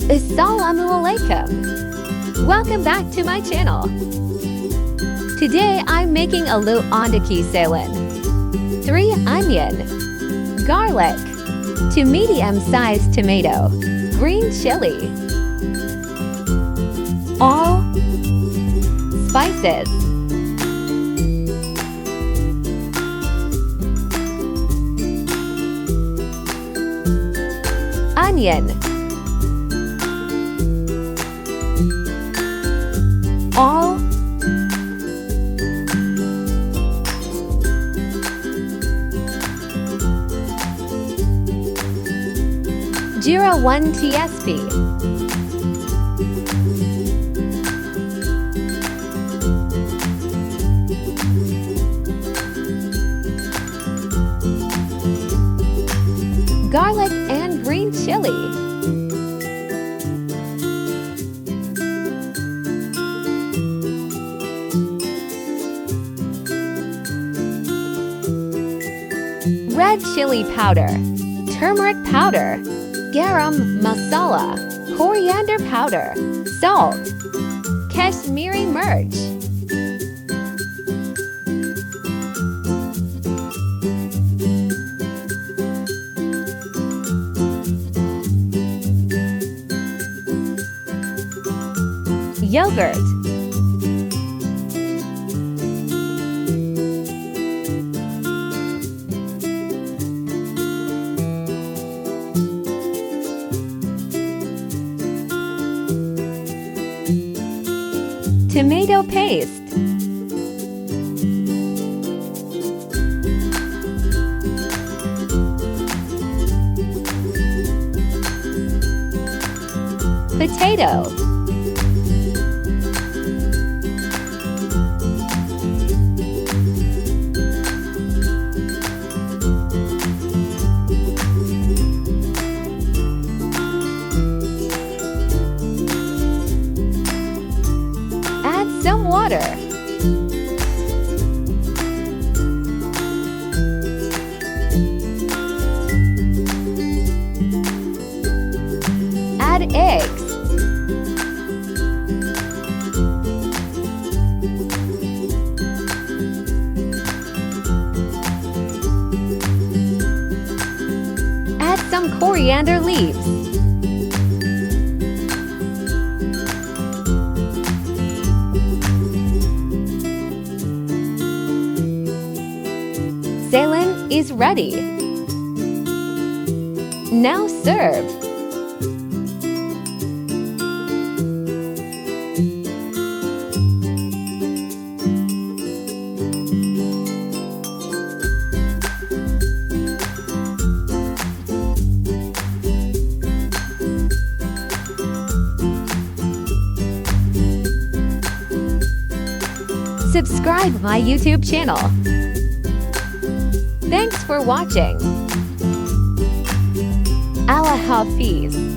Assalamu alaikum. Welcome back to my channel. Today I'm making aloo Aanda ki salan. 3 onion, garlic, 2 medium-sized tomato, green chili, all spices, onion, all Jira 1 tsp, garlic and green chili, red chili powder, turmeric powder, garam masala, coriander powder, salt, Kashmiri mirch, yogurt, tomato paste, potato, some water, add eggs, add some coriander leaves, Salan is ready. Now serve. Subscribe my YouTube channel. Thanks for watching. Allah hafiz.